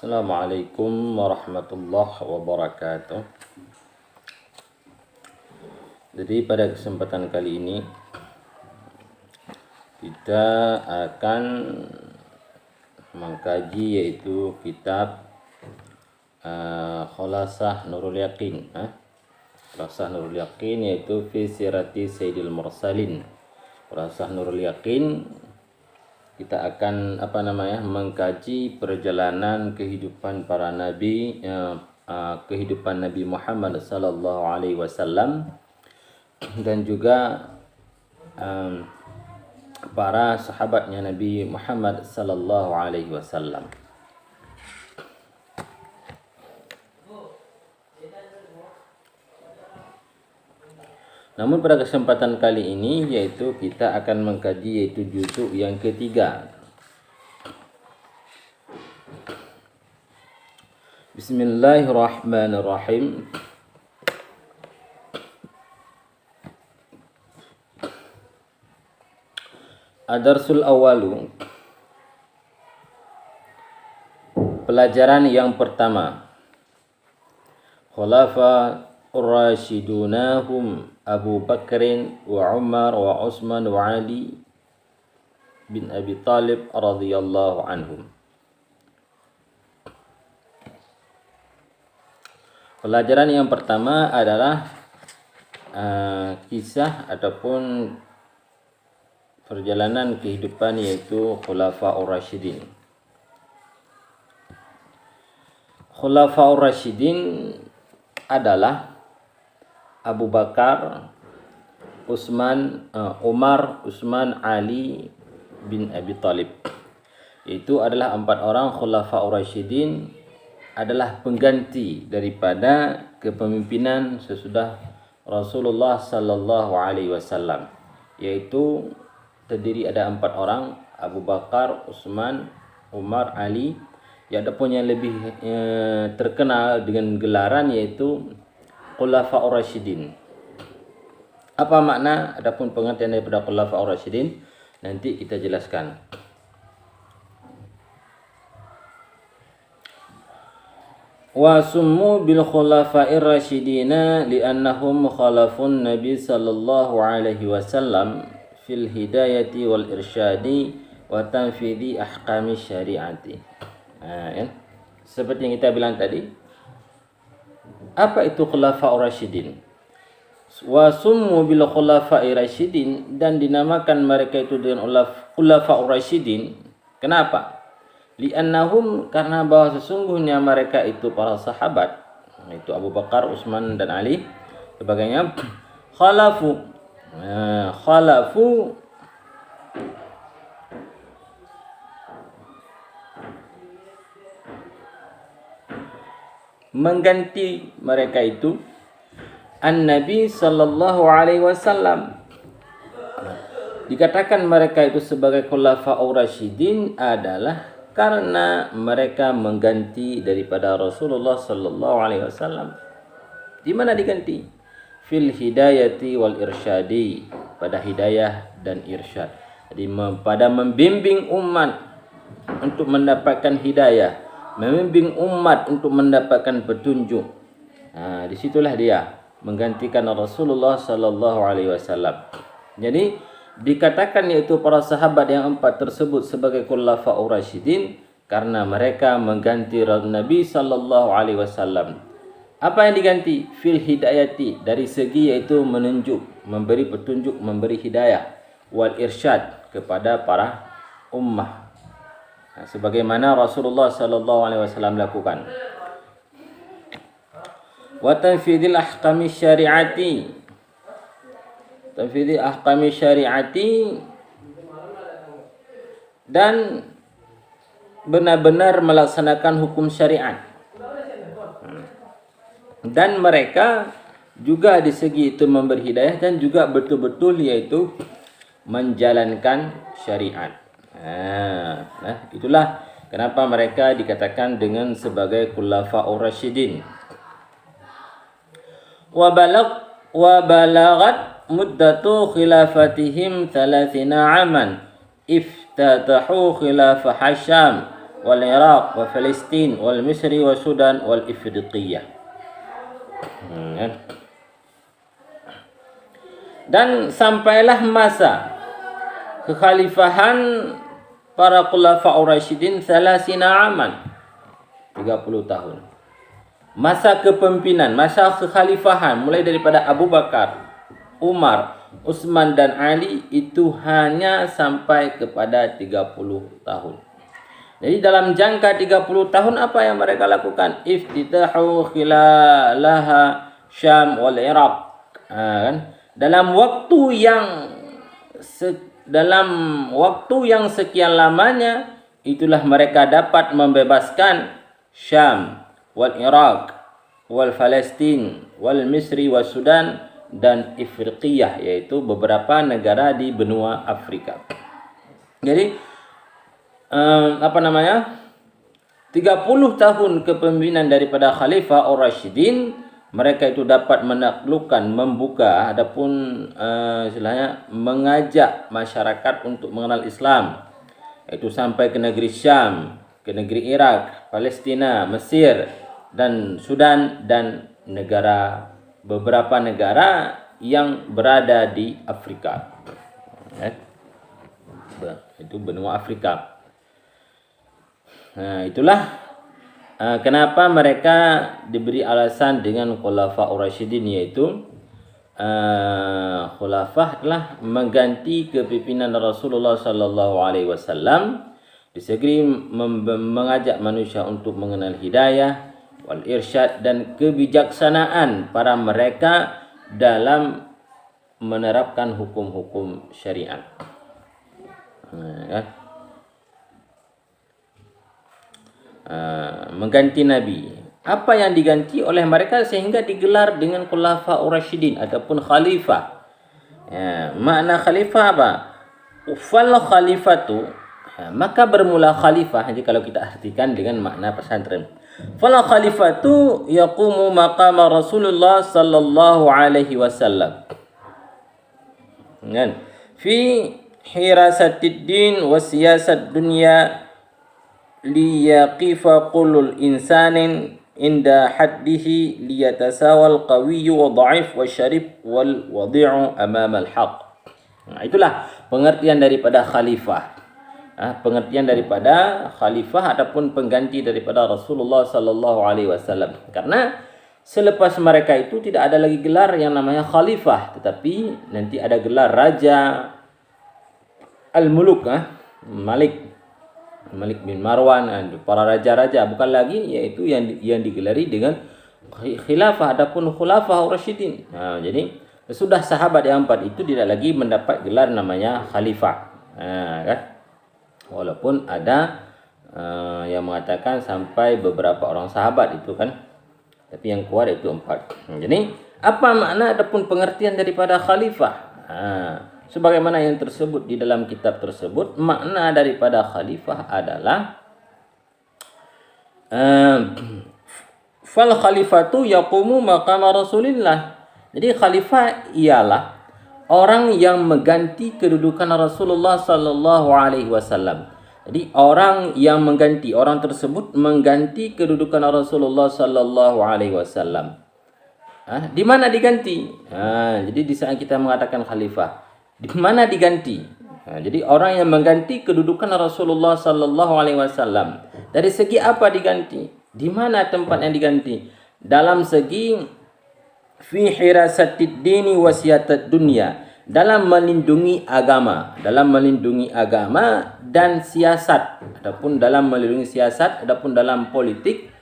Assalamualaikum warahmatullahi wabarakatuh. Jadi pada kesempatan kali ini kita akan mengkaji yaitu kitab Khulasah Nurul Yaqin. Khulasah Nurul Yaqin yaitu fi sirati Sayyidil Mursalin. Khulasah Nurul Yaqin kita akan mengkaji perjalanan kehidupan para nabi, kehidupan Nabi Muhammad sallallahu alaihi wasallam dan juga para sahabatnya Nabi Muhammad sallallahu alaihi wasallam. Namun pada kesempatan kali ini yaitu kita akan mengkaji yaitu juzuk yang ketiga. Bismillahirrahmanirrahim. Ad-darsul awalu. Pelajaran yang pertama. Khulafa Ar-Rashidunahum Abu Bakrin wa Umar wa Utsman wa Ali bin Abi Talib radhiyallahu anhum. Pelajaran yang pertama adalah kisah ataupun perjalanan kehidupan yaitu Khulafa Ar-Rashidin. Khulafa Ar-Rashidin adalah Abu Bakar, Umar, Utsman, Ali bin Abi Talib. Itu adalah 4 orang Khulafa Ar-Rashidin, adalah pengganti daripada kepemimpinan sesudah Rasulullah sallallahu alaihi wasallam. Yaitu terdiri ada 4 orang, Abu Bakar, Utsman, Umar, Ali. Yang adapun yang lebih terkenal dengan gelaran yaitu Khulafa Ar-Rashidin. Apa makna adapun pengertian daripada Khulafa Ar-Rashidin nanti kita jelaskan. Wa summu bil khulafa'ir rasyidina li'annahum khalafun nabi sallallahu alaihi wasallam fil hidayati wal irsyadi wa tanfidhi ahkami syariati. Seperti yang kita bilang tadi, apa itu Khulafa Ar-Rasyidin? Wa summu bil Khulafa'i Rasyidin, dan dinamakan mereka itu dengan Khulafa Ar-Rasyidin. Kenapa? Li'annahum, karena bahwa sesungguhnya mereka itu para sahabat, yaitu Abu Bakar, Utsman dan Ali sebagainya, khalafu mengganti mereka itu An-Nabi sallallahu alaihi wasallam. Dikatakan mereka itu sebagai Khulafa Ar-Rasyidin adalah karena mereka mengganti daripada Rasulullah sallallahu alaihi wasallam. Di mana diganti? Fil hidayati wal irsyadi, pada hidayah dan irsyad. Jadi pada membimbing umat untuk mendapatkan hidayah, membimbing umat untuk mendapatkan petunjuk. Disitulah dia menggantikan Rasulullah sallallahu alaihi wasallam. Jadi dikatakan yaitu para sahabat yang 4 tersebut sebagai Khulafa Ar-Rasyidin karena mereka mengganti Nabi sallallahu alaihi wasallam. Apa yang diganti? Fil hidayati, dari segi yaitu menunjuk, memberi petunjuk, memberi hidayah, wal irsyad, kepada para ummah. Sebagaimana Rasulullah sallallahu alaihi wasallam lakukan. Wa tanfidil ahkami syariati. Tanfidil ahkami syariati, dan benar-benar melaksanakan hukum syariat. Dan mereka juga di segi itu memberi hidayah dan juga betul-betul yaitu menjalankan syariat. Itulah kenapa mereka dikatakan dengan sebagai Khulafa Ar-Rasyidin. Wa balagat muddatu khilafatihim 30 aman iftatahu khilafah Hasham wal Iraq wa Palestin wal Misri wa Sudan wal Ifriqiyah. Dan sampailah masa kekhalifahan para khulafaur rasyidin 30 aman, 30 tahun. Masa kepemimpinan, masa kekhalifahan mulai daripada Abu Bakar, Umar, Utsman dan Ali itu hanya sampai kepada 30 tahun. Jadi dalam jangka 30 tahun apa yang mereka lakukan? Iftitahu khilalaha Syam wal Iraq. Kan? Dalam waktu yang sekian lamanya itulah mereka dapat membebaskan Syam wal Iraq wal Palestin wal Misri wal Sudan dan Ifriqiyah, yaitu beberapa negara di benua Afrika. Jadi 30 tahun kepemimpinan daripada Khalifah Ar-Rasyidin, mereka itu dapat menaklukkan, membuka, adapun istilahnya mengajak masyarakat untuk mengenal Islam, yaitu sampai ke negeri Syam, ke negeri Irak, Palestina, Mesir dan Sudan, dan beberapa negara yang berada di Afrika. Itu benua Afrika. Nah, itulah kenapa mereka diberi alasan dengan Khulafaur Rasyidin, yaitu khulafah telah mengganti kepimpinan Rasulullah sallallahu alaihi wasallam di segi mengajak manusia untuk mengenal hidayah wal irsyad dan kebijaksanaan para mereka dalam menerapkan hukum-hukum syariat. Mengganti Nabi. Apa yang diganti oleh mereka sehingga digelar dengan Khulafaur Rasyidin ataupun khalifah. Makna khalifah apa? Fal khalifatu, maka bermula khalifah. Jadi kalau kita artikan dengan makna pesantren, fal khalifatu yaqumu maqama Rasulullah sallallahu alaihi wasallam. Kan? Fi hirasatid din wa siyasat dunya liyaqifa kullul insanin inda haddihi liyatasawal qawiyyu wa dha'if wa syarif wal wadi'u amama al-haq. Itulah pengertian daripada khalifah. Pengertian daripada khalifah ataupun pengganti daripada Rasulullah sallallahu alaihi wasallam. Karena selepas mereka itu tidak ada lagi gelar yang namanya khalifah, tetapi nanti ada gelar raja, al-muluk, Malik bin Marwan, para raja-raja, bukan lagi yaitu yang digelari dengan khilafah ataupun khulafaur rasyidin. Jadi sudah sahabat yang 4 itu tidak lagi mendapat gelar namanya khalifah. Kan? Walaupun ada yang mengatakan sampai beberapa orang sahabat itu kan, tapi yang kuat itu 4. Jadi apa makna ataupun pengertian daripada khalifah? Sebagaimana yang tersebut di dalam kitab tersebut, makna daripada khalifah adalah fal khalifatu yaqumu maqama Rasulillah. Jadi khalifah ialah orang yang mengganti kedudukan Rasulullah sallallahu alaihi wasallam. Jadi orang yang mengganti, orang tersebut mengganti kedudukan Rasulullah sallallahu alaihi wasallam. Di mana diganti? Jadi di saat kita mengatakan khalifah, di mana diganti? Jadi orang yang mengganti kedudukan Rasulullah sallallahu alaihi wasallam. Dari segi apa diganti? Di mana tempat yang diganti? Dalam segi fi hirasatid dini wa siyasatid dunya, dalam melindungi agama, dan siasat, adapun dalam melindungi siasat, adapun dalam politik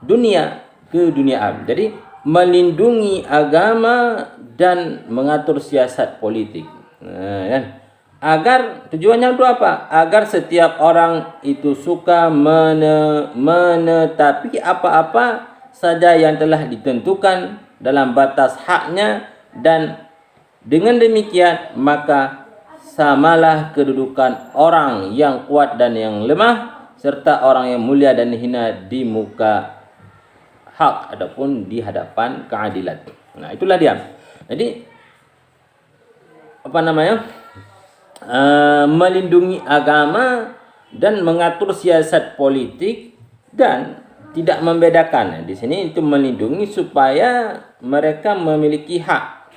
dunia keduniaan. Jadi melindungi agama dan mengatur siasat politik. Kan? Agar tujuannya itu apa? Agar setiap orang itu suka menetapi apa-apa saja yang telah ditentukan dalam batas haknya, dan dengan demikian maka samalah kedudukan orang yang kuat dan yang lemah, serta orang yang mulia dan hina di muka hak ataupun di hadapan keadilan. Nah, itulah dia. Jadi melindungi agama dan mengatur siasat politik dan tidak membedakan. Di sini itu melindungi supaya mereka memiliki hak.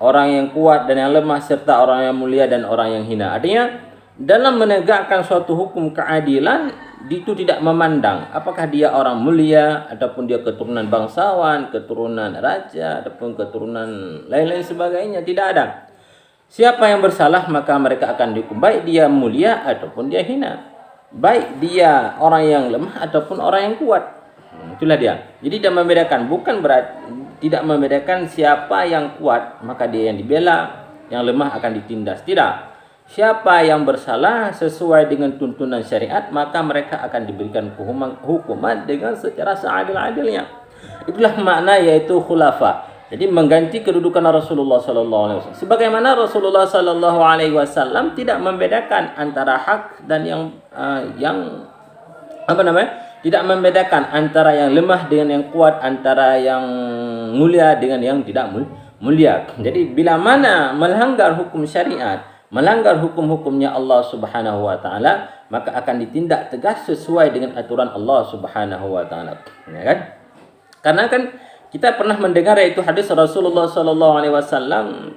Orang yang kuat dan yang lemah serta orang yang mulia dan orang yang hina. Artinya dalam menegakkan suatu hukum keadilan itu tidak memandang apakah dia orang mulia ataupun dia keturunan bangsawan, keturunan raja ataupun keturunan lain-lain sebagainya, tidak ada. Siapa yang bersalah maka mereka akan dihukum, baik dia mulia ataupun dia hina, baik dia orang yang lemah ataupun orang yang kuat. Itulah dia. Jadi tidak membedakan, bukan berarti tidak membedakan siapa yang kuat maka dia yang dibela, yang lemah akan ditindas. Tidak. Siapa yang bersalah sesuai dengan tuntunan syariat maka mereka akan diberikan hukuman dengan secara seadil-adilnya. Itulah makna yaitu khulafa. Jadi mengganti kedudukan Rasulullah sallallahu alaihi wasallam. Sebagaimana Rasulullah sallallahu alaihi wasallam tidak membedakan antara hak dan yang tidak membedakan antara yang lemah dengan yang kuat, antara yang mulia dengan yang tidak mulia. Jadi bila mana melanggar hukum syariat, melanggar hukum-hukumnya Allah Subhanahu wa taala, maka akan ditindak tegas sesuai dengan aturan Allah Subhanahu wa taala. Ya kan? Karena kan kita pernah mendengar yaitu hadis Rasulullah sallallahu alaihi wasallam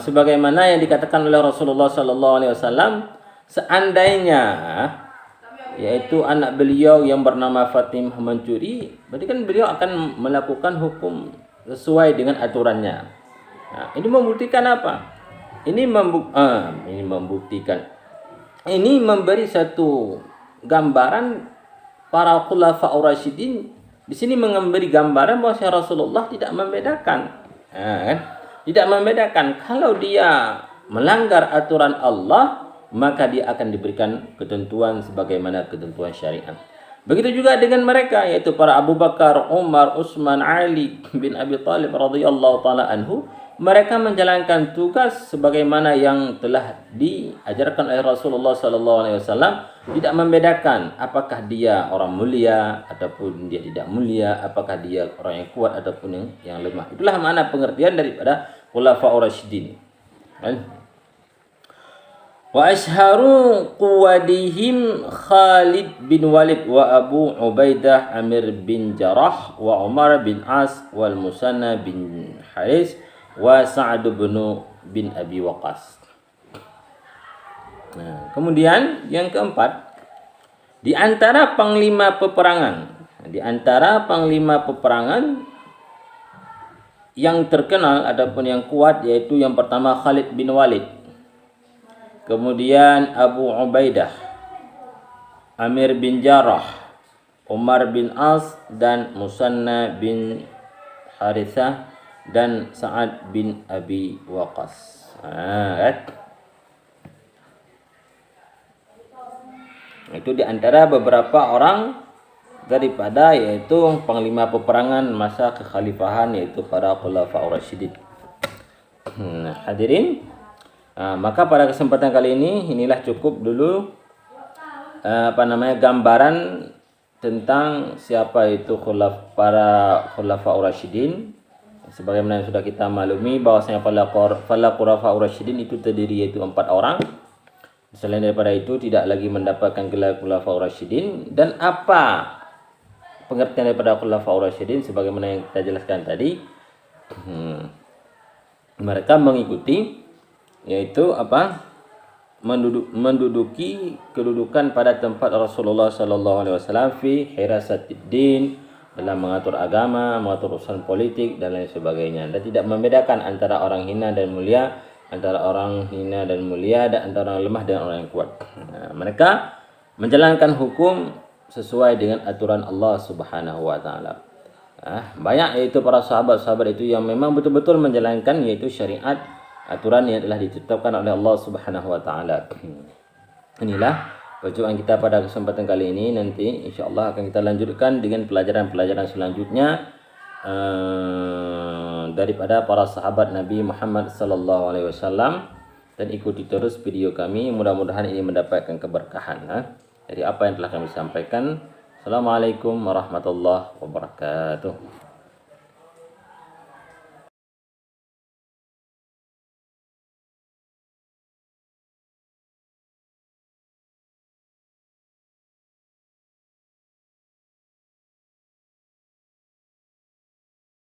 sebagaimana yang dikatakan oleh Rasulullah sallallahu alaihi wasallam, seandainya yaitu anak beliau yang bernama Fatimah mencuri, berarti kan beliau akan melakukan hukum sesuai dengan aturannya. Nah, ini membuktikan apa? Ini memberi satu gambaran para khulafaur rasyidin. Di sini memberi gambaran bahwa Rasulullah tidak membedakan, tidak membedakan. Kalau dia melanggar aturan Allah, maka dia akan diberikan ketentuan sebagaimana ketentuan syariat. Begitu juga dengan mereka, yaitu para Abu Bakar, Umar, Utsman, Ali bin Abi Thalib radhiyallahu taala anhu. Mereka menjalankan tugas sebagaimana yang telah diajarkan oleh Rasulullah sallallahu alaihi wasallam, tidak membedakan apakah dia orang mulia ataupun dia tidak mulia, apakah dia orang yang kuat ataupun yang lemah. Itulah makna pengertian daripada khulafaur rasyidin. Wa ashharu quwadihim Khalid bin Walid wa Abu Ubaidah Amir bin Jarrah wa Umar bin As wal Musanna bin Haris wa Sa'ad bin Abi Waqqas. Nah, kemudian yang keempat, di antara panglima peperangan yang terkenal ataupun yang kuat yaitu yang pertama Khalid bin Walid, kemudian Abu Ubaidah, Amir bin Jarrah, Umar bin As dan Musanna bin Harithah dan Sa'ad bin Abi Waqqas. Itu di antara beberapa orang daripada yaitu panglima peperangan masa kekhalifahan yaitu para khulafaur rasyidin. Hadirin, maka pada kesempatan kali ini inilah cukup dulu gambaran tentang siapa itu para khulafaur rasyidin. Sebagaimana yang sudah kita maklumi bahwasanya para khulafaur rasyidin itu terdiri yaitu 4 orang. Selain daripada itu tidak lagi mendapatkan gelar khulafaur rasyidin. Dan apa pengertian daripada khulafaur rasyidin sebagaimana yang kita jelaskan tadi? Mereka mengikuti yaitu menduduki kedudukan pada tempat Rasulullah sallallahu alaihi wasallam fi hirasatid din, dalam mengatur agama, mengatur urusan politik dan lain sebagainya, dan tidak membedakan antara orang hina dan mulia, antara orang hina dan mulia, dan antara orang lemah dan orang yang kuat. Nah, mereka menjalankan hukum sesuai dengan aturan Allah Subhanahu wa taala. Banyak yaitu para sahabat-sahabat itu yang memang betul-betul menjalankan yaitu syariat, aturan yang telah ditetapkan oleh Allah Subhanahu wa taala. Inilah perjumpaan kita pada kesempatan kali ini. Nanti insyaallah akan kita lanjutkan dengan pelajaran-pelajaran selanjutnya daripada para sahabat Nabi Muhammad sallallahu alaihi wasallam, dan ikuti terus video kami. Mudah-mudahan ini mendapatkan keberkahan dari apa yang telah kami sampaikan. Assalamualaikum warahmatullahi wabarakatuh.